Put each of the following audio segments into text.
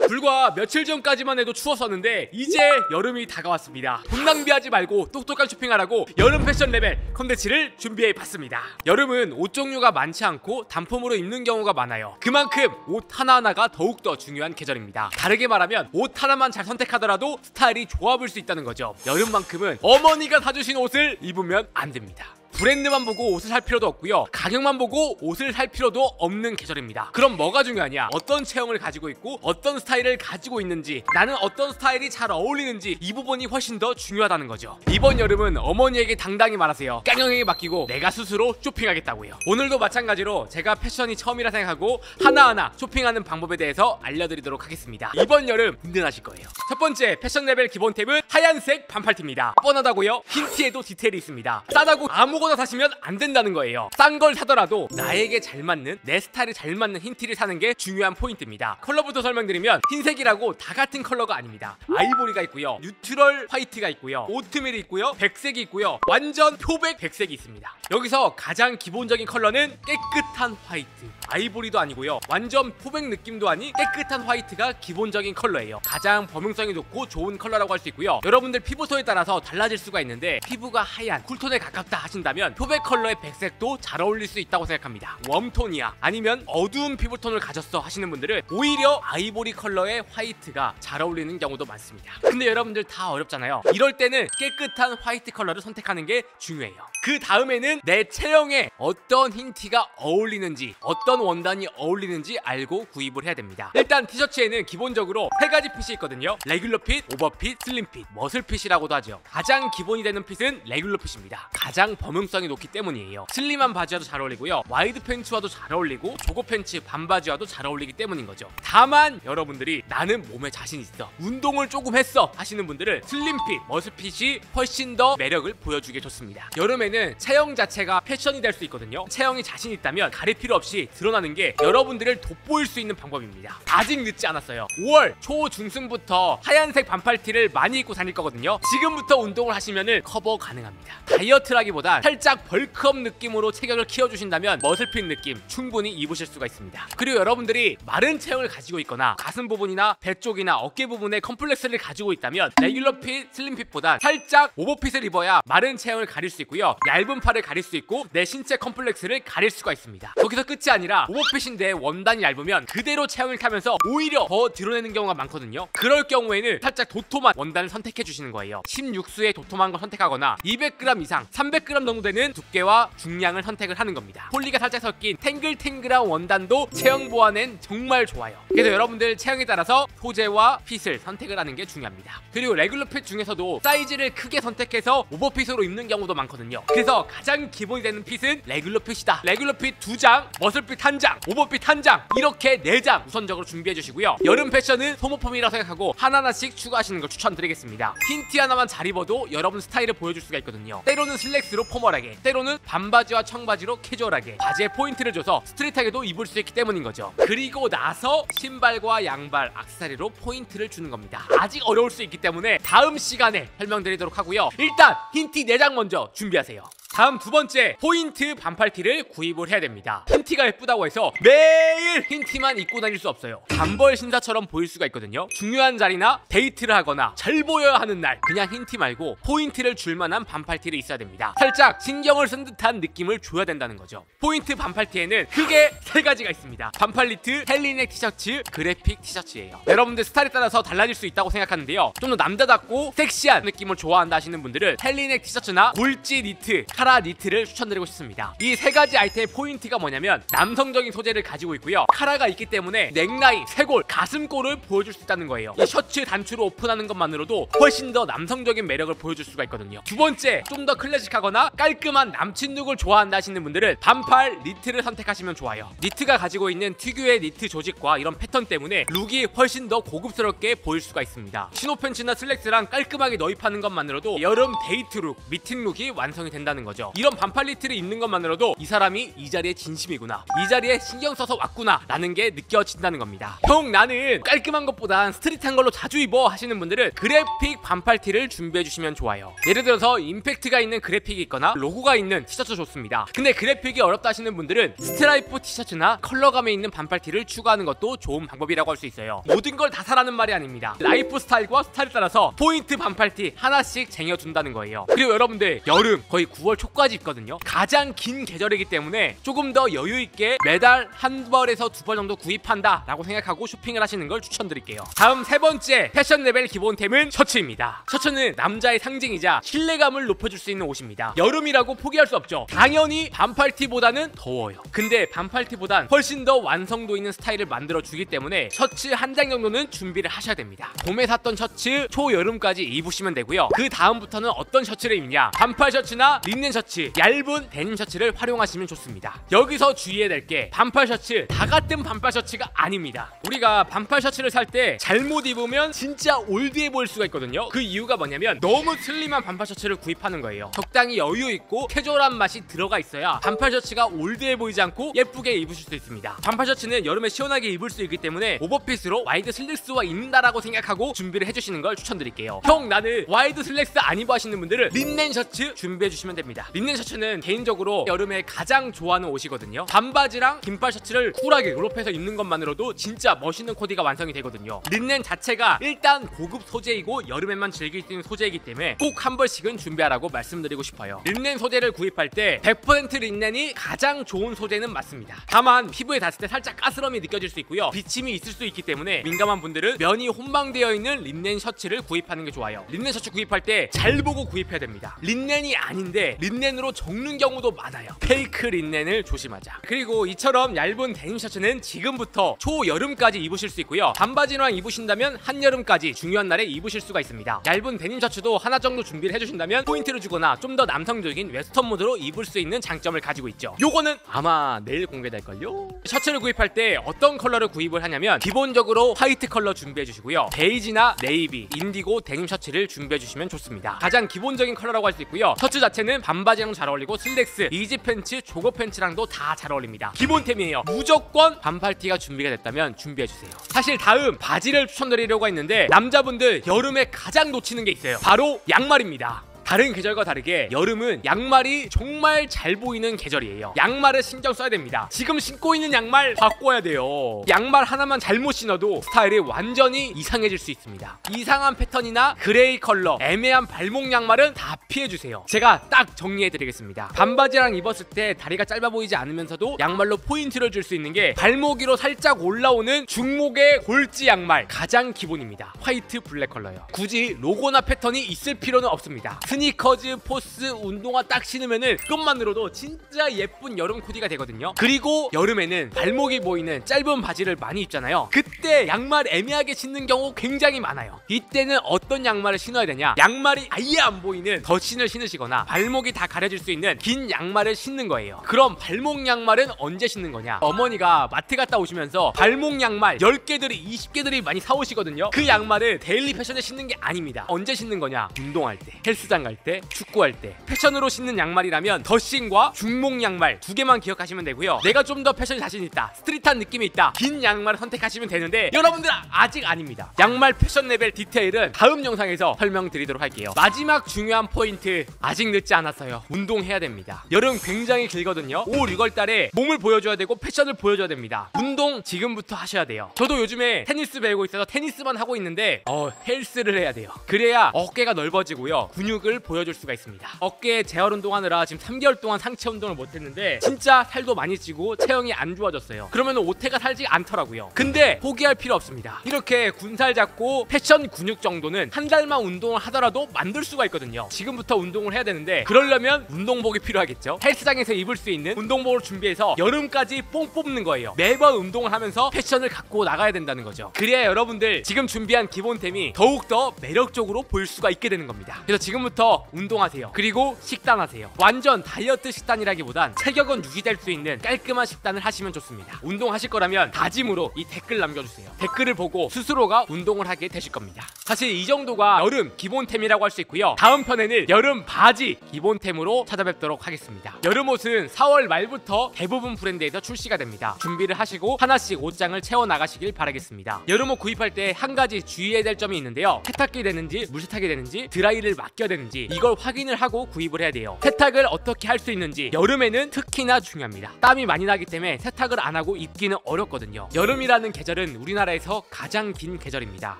불과 며칠 전까지만 해도 추웠었는데 이제 여름이 다가왔습니다. 돈 낭비하지 말고 똑똑한 쇼핑하라고 여름 패션 레벨 컨텐츠를 준비해봤습니다. 여름은 옷 종류가 많지 않고 단품으로 입는 경우가 많아요. 그만큼 옷 하나하나가 더욱더 중요한 계절입니다. 다르게 말하면 옷 하나만 잘 선택하더라도 스타일이 좋아 보일 수 있다는 거죠. 여름만큼은 어머니가 사주신 옷을 입으면 안 됩니다. 브랜드만 보고 옷을 살 필요도 없고요, 가격만 보고 옷을 살 필요도 없는 계절입니다. 그럼 뭐가 중요하냐? 어떤 체형을 가지고 있고 어떤 스타일을 가지고 있는지, 나는 어떤 스타일이 잘 어울리는지, 이 부분이 훨씬 더 중요하다는 거죠. 이번 여름은 어머니에게 당당히 말하세요. 깡형에게 맡기고 내가 스스로 쇼핑하겠다고요. 오늘도 마찬가지로 제가 패션이 처음이라 생각하고 하나하나 쇼핑하는 방법에 대해서 알려드리도록 하겠습니다. 이번 여름 든든하실 거예요. 첫 번째 패션 레벨 기본 템은 하얀색 반팔티입니다. 뻔하다고요? 흰 티에도 디테일이 있습니다. 싸다고 아무거나 사시면 안 된다는 거예요. 싼 걸 사더라도 나에게 잘 맞는, 내 스타일에 잘 맞는 흰 티를 사는 게 중요한 포인트입니다. 컬러부터 설명드리면 흰색이라고 다 같은 컬러가 아닙니다. 아이보리가 있고요, 뉴트럴 화이트가 있고요, 오트밀이 있고요, 백색이 있고요, 완전 표백 백색이 있습니다. 여기서 가장 기본적인 컬러는 깨끗한 화이트. 아이보리도 아니고요, 완전 포백 느낌도 아닌 깨끗한 화이트가 기본적인 컬러예요. 가장 범용성이 좋고 좋은 컬러라고 할 수 있고요. 여러분들 피부톤에 따라서 달라질 수가 있는데 피부가 하얀 쿨톤에 가깝다 하신다면 표백 컬러의 백색도 잘 어울릴 수 있다고 생각합니다. 웜톤이야, 아니면 어두운 피부톤을 가졌어 하시는 분들은 오히려 아이보리 컬러의 화이트가 잘 어울리는 경우도 많습니다. 근데 여러분들 다 어렵잖아요. 이럴 때는 깨끗한 화이트 컬러를 선택하는 게 중요해요. 그 다음에는 내 체형에 어떤 흰 티가 어울리는지, 어떤 원단이 어울리는지 알고 구입을 해야 됩니다. 일단 티셔츠에는 기본적으로 세 가지 핏이 있거든요. 레귤러 핏, 오버핏, 슬림 핏, 머슬 핏이라고도 하죠. 가장 기본이 되는 핏은 레귤러 핏입니다. 가장 범용성이 높기 때문이에요. 슬림한 바지와도 잘 어울리고요, 와이드 팬츠와도 잘 어울리고, 조거 팬츠, 반바지와도 잘 어울리기 때문인 거죠. 다만 여러분들이 나는 몸에 자신 있어, 운동을 조금 했어 하시는 분들은 슬림 핏, 머슬 핏이 훨씬 더 매력을 보여주게 좋습니다. 여름에는 체형 자체가 패션이 될 수 있거든요. 체형이 자신 있다면 가릴 필요 없이 드러나는 게 여러분들을 돋보일 수 있는 방법입니다. 아직 늦지 않았어요. 5월 초 중순부터 하얀색 반팔티를 많이 입고 다닐 거거든요. 지금부터 운동을 하시면 커버 가능합니다. 다이어트라기보다 살짝 벌크업 느낌으로 체격을 키워주신다면 머슬핏 느낌 충분히 입으실 수가 있습니다. 그리고 여러분들이 마른 체형을 가지고 있거나 가슴 부분이나 배 쪽이나 어깨 부분에 컴플렉스를 가지고 있다면 레귤러 핏, 슬림 핏보다 살짝 오버핏을 입어야 마른 체형을 가릴 수 있고요, 얇은 팔을 가릴 수 있고, 내 신체 컴플렉스를 가릴 수가 있습니다. 거기서 끝이 아니라 오버핏인데 원단이 얇으면 그대로 체형을 타면서 오히려 더 드러내는 경우가 많거든요. 그럴 경우에는 살짝 도톰한 원단을 선택해 주시는 거예요. 16수의 도톰한 걸 선택하거나 200g 이상, 300g 정도 되는 두께와 중량을 선택을 하는 겁니다. 폴리가 살짝 섞인 탱글탱글한 원단도 체형 보완엔 정말 좋아요. 그래서 여러분들 체형에 따라서 소재와 핏을 선택을 하는 게 중요합니다. 그리고 레귤러 핏 중에서도 사이즈를 크게 선택해서 오버핏으로 입는 경우도 많거든요. 그래서 가장 기본이 되는 핏은 레귤러 핏이다. 레귤러 핏 2장, 머슬 핏 1장, 오버핏 1장, 이렇게 4장 우선적으로 준비해 주시고요. 여름 패션은 소모품이라고 생각하고 하나하나씩 추가하시는 걸 추천드리겠습니다. 흰 티 하나만 잘 입어도 여러분 스타일을 보여줄 수가 있거든요. 때로는 슬랙스로 포멀하게, 때로는 반바지와 청바지로 캐주얼하게 바지에 포인트를 줘서 스트릿하게도 입을 수 있기 때문인 거죠. 그리고 나서 신발과 양발, 액세서리로 포인트를 주는 겁니다. 아직 어려울 수 있기 때문에 다음 시간에 설명드리도록 하고요. 일단 흰 티 4장 먼저 준비하세요. 다음 두 번째, 포인트 반팔티를 구입을 해야 됩니다. 흰 티가 예쁘다고 해서 매일 흰 티만 입고 다닐 수 없어요. 단벌 신사처럼 보일 수가 있거든요. 중요한 자리나 데이트를 하거나 잘 보여야 하는 날, 그냥 흰 티 말고 포인트를 줄 만한 반팔티를 있어야 됩니다. 살짝 신경을 쓴 듯한 느낌을 줘야 된다는 거죠. 포인트 반팔티에는 크게 3가지가 있습니다. 반팔 니트, 헬리넥 티셔츠, 그래픽 티셔츠예요. 여러분들 스타일에 따라서 달라질 수 있다고 생각하는데요, 좀 더 남자답고 섹시한 느낌을 좋아한다 하시는 분들은 헬리넥 티셔츠나 물지 니트, 카라 니트를 추천드리고 싶습니다. 이 3가지 아이템의 포인트가 뭐냐면 남성적인 소재를 가지고 있고요, 카라가 있기 때문에 넥라인, 쇄골, 가슴골을 보여줄 수 있다는 거예요. 이 셔츠 단추로 오픈하는 것만으로도 훨씬 더 남성적인 매력을 보여줄 수가 있거든요. 두 번째, 좀 더 클래식하거나 깔끔한 남친 룩을 좋아한다 하시는 분들은 반팔 니트를 선택하시면 좋아요. 니트가 가지고 있는 특유의 니트 조직과 이런 패턴 때문에 룩이 훨씬 더 고급스럽게 보일 수가 있습니다. 치노 팬츠나 슬랙스랑 깔끔하게 너입하는 것만으로도 여름 데이트 룩, 미팅 룩이 완성이 된다는 거죠. 거죠. 이런 반팔 니트를 입는 것만으로도 이 사람이 이 자리에 진심이구나, 이 자리에 신경 써서 왔구나 라는 게 느껴진다는 겁니다. 형 나는 깔끔한 것보단 스트릿한 걸로 자주 입어 하시는 분들은 그래픽 반팔티를 준비해 주시면 좋아요. 예를 들어서 임팩트가 있는 그래픽이 있거나 로고가 있는 티셔츠 좋습니다. 근데 그래픽이 어렵다 하시는 분들은 스트라이프 티셔츠나 컬러감에 있는 반팔티를 추가하는 것도 좋은 방법이라고 할 수 있어요. 모든 걸 다 사라는 말이 아닙니다. 라이프 스타일과 스타일에 따라서 포인트 반팔티 하나씩 쟁여둔다는 거예요. 그리고 여러분들 여름 거의 9월 초까지 입거든요. 가장 긴 계절이기 때문에 조금 더 여유있게 매달 한 벌에서 두 벌 정도 구입한다 라고 생각하고 쇼핑을 하시는 걸 추천드릴게요. 다음 세 번째 패션 레벨 기본템은 셔츠입니다. 셔츠는 남자의 상징이자 신뢰감을 높여줄 수 있는 옷입니다. 여름이라고 포기할 수 없죠. 당연히 반팔티보다는 더워요. 근데 반팔티보단 훨씬 더 완성도 있는 스타일을 만들어주기 때문에 셔츠 한 장 정도는 준비를 하셔야 됩니다. 봄에 샀던 셔츠 초여름까지 입으시면 되고요. 그 다음부터는 어떤 셔츠를 입냐, 반팔 셔츠나 린넨 셔츠, 얇은 데님 셔츠를 활용하시면 좋습니다. 여기서 주의해야 될 게 반팔 셔츠 다 같은 반팔 셔츠가 아닙니다. 우리가 반팔 셔츠를 살 때 잘못 입으면 진짜 올드해 보일 수가 있거든요. 그 이유가 뭐냐면 너무 슬림한 반팔 셔츠를 구입하는 거예요. 적당히 여유 있고 캐주얼한 맛이 들어가 있어야 반팔 셔츠가 올드해 보이지 않고 예쁘게 입으실 수 있습니다. 반팔 셔츠는 여름에 시원하게 입을 수 있기 때문에 오버핏으로 와이드 슬랙스와 입는다라고 생각하고 준비를 해주시는 걸 추천드릴게요. 형 나는 와이드 슬랙스 안 입어 하시는 분들은 린넨 셔츠 준비해 주시면 됩니다. 린넨 셔츠는 개인적으로 여름에 가장 좋아하는 옷이거든요. 반바지랑 긴팔 셔츠를 쿨하게 롤업해서 입는 것만으로도 진짜 멋있는 코디가 완성이 되거든요. 린넨 자체가 일단 고급 소재이고 여름에만 즐길 수 있는 소재이기 때문에 꼭 한 벌씩은 준비하라고 말씀드리고 싶어요. 린넨 소재를 구입할 때 100% 린넨이 가장 좋은 소재는 맞습니다. 다만 피부에 닿았을 때 살짝 가스럼이 느껴질 수 있고요. 비침이 있을 수 있기 때문에 민감한 분들은 면이 혼방되어 있는 린넨 셔츠를 구입하는 게 좋아요. 린넨 셔츠 구입할 때 잘 보고 구입해야 됩니다. 린넨이 아닌데 린넨으로 적는 경우도 많아요. 페이크 린넨을 조심하자. 그리고 이처럼 얇은 데님 셔츠는 지금부터 초여름까지 입으실 수 있고요. 반바지랑 입으신다면 한여름까지 중요한 날에 입으실 수가 있습니다. 얇은 데님 셔츠도 하나 정도 준비를 해주신다면 포인트를 주거나 좀 더 남성적인 웨스턴 모드로 입을 수 있는 장점을 가지고 있죠. 요거는 아마 내일 공개될걸요? 셔츠를 구입할 때 어떤 컬러를 구입을 하냐면 기본적으로 화이트 컬러 준비해 주시고요. 베이지나 네이비, 인디고 데님 셔츠를 준비해 주시면 좋습니다. 가장 기본적인 컬러라고 할 수 있고요. 셔츠 자체는 반바지랑 잘 어울리고 슬랙스, 이지 팬츠, 조거 팬츠랑도 다 잘 어울립니다. 기본템이에요. 무조건 반팔티가 준비가 됐다면 준비해 주세요. 사실 다음 바지를 추천드리려고 했는데 남자분들 여름에 가장 놓치는 게 있어요. 바로 양말입니다. 다른 계절과 다르게 여름은 양말이 정말 잘 보이는 계절이에요. 양말을 신경 써야 됩니다. 지금 신고 있는 양말 바꿔야 돼요. 양말 하나만 잘못 신어도 스타일이 완전히 이상해질 수 있습니다. 이상한 패턴이나 그레이 컬러, 애매한 발목 양말은 다 피해주세요. 제가 딱 정리해드리겠습니다. 반바지랑 입었을 때 다리가 짧아 보이지 않으면서도 양말로 포인트를 줄 수 있는 게 발목 위로 살짝 올라오는 중목의 골지 양말, 가장 기본입니다. 화이트 블랙 컬러요. 굳이 로고나 패턴이 있을 필요는 없습니다. 스니커즈, 포스, 운동화 딱 신으면은 그것만으로도 진짜 예쁜 여름 코디가 되거든요. 그리고 여름에는 발목이 보이는 짧은 바지를 많이 입잖아요. 그때 양말 애매하게 신는 경우 굉장히 많아요. 이때는 어떤 양말을 신어야 되냐, 양말이 아예 안 보이는 덧신을 신으시거나 발목이 다 가려질 수 있는 긴 양말을 신는 거예요. 그럼 발목 양말은 언제 신는 거냐, 어머니가 마트 갔다 오시면서 발목 양말 10개들이 20개들이 많이 사오시거든요. 그 양말을 데일리 패션에 신는 게 아닙니다. 언제 신는 거냐, 운동할 때, 헬스장 갈 때, 축구할 때. 패션으로 신는 양말이라면 덧신과 중목 양말 두 개만 기억하시면 되고요. 내가 좀 더 패션이 자신 있다, 스트릿한 느낌이 있다, 긴 양말을 선택하시면 되는데 여러분들 아직 아닙니다. 양말 패션 레벨 디테일은 다음 영상에서 설명드리도록 할게요. 마지막 중요한 포인트, 아직 늦지 않았어요. 운동해야 됩니다. 여름 굉장히 길거든요. 5, 6월 달에 몸을 보여줘야 되고 패션을 보여줘야 됩니다. 운동 지금부터 하셔야 돼요. 저도 요즘에 테니스 배우고 있어서 테니스만 하고 있는데 헬스를 해야 돼요. 그래야 어깨가 넓어지고요, 근육을 보여줄 수가 있습니다. 어깨 재활 운동하느라 지금 3개월 동안 상체 운동을 못했는데 진짜 살도 많이 찌고 체형이 안 좋아졌어요. 그러면 오태가 살지 않더라고요. 근데 포기할 필요 없습니다. 이렇게 군살 잡고 패션 근육 정도는 한 달만 운동을 하더라도 만들 수가 있거든요. 지금부터 운동을 해야 되는데 그러려면 운동복이 필요하겠죠. 헬스장에서 입을 수 있는 운동복을 준비해서 여름까지 뽕 뽑는 거예요. 매번 운동을 하면서 패션을 갖고 나가야 된다는 거죠. 그래야 여러분들 지금 준비한 기본템이 더욱더 매력적으로 보일 수가 있게 되는 겁니다. 그래서 지금부터 먼저 운동하세요. 그리고 식단하세요. 완전 다이어트 식단이라기보단 체격은 유지될 수 있는 깔끔한 식단을 하시면 좋습니다. 운동하실 거라면 다짐으로 이 댓글 남겨주세요. 댓글을 보고 스스로가 운동을 하게 되실 겁니다. 사실 이 정도가 여름 기본템이라고 할 수 있고요. 다음 편에는 여름 바지 기본템으로 찾아뵙도록 하겠습니다. 여름 옷은 4월 말부터 대부분 브랜드에서 출시가 됩니다. 준비를 하시고 하나씩 옷장을 채워 나가시길 바라겠습니다. 여름 옷 구입할 때 한 가지 주의해야 될 점이 있는데요. 세탁기 되는지 물세탁이 되는지 드라이를 맡겨야 되는지 이걸 확인을 하고 구입을 해야 돼요. 세탁을 어떻게 할 수 있는지 여름에는 특히나 중요합니다. 땀이 많이 나기 때문에 세탁을 안 하고 입기는 어렵거든요. 여름이라는 계절은 우리나라에서 가장 긴 계절입니다.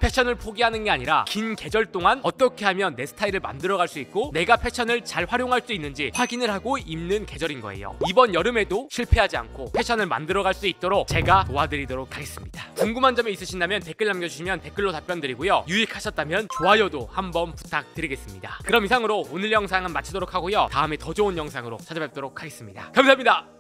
패션을 포기하는 게 아니라 긴 계절 동안 어떻게 하면 내 스타일을 만들어갈 수 있고 내가 패션을 잘 활용할 수 있는지 확인을 하고 입는 계절인 거예요. 이번 여름에도 실패하지 않고 패션을 만들어갈 수 있도록 제가 도와드리도록 하겠습니다. 궁금한 점이 있으신다면 댓글 남겨주시면 댓글로 답변 드리고요. 유익하셨다면 좋아요도 한번 부탁드리겠습니다. 그럼 이상으로 오늘 영상은 마치도록 하고요. 다음에 더 좋은 영상으로 찾아뵙도록 하겠습니다. 감사합니다.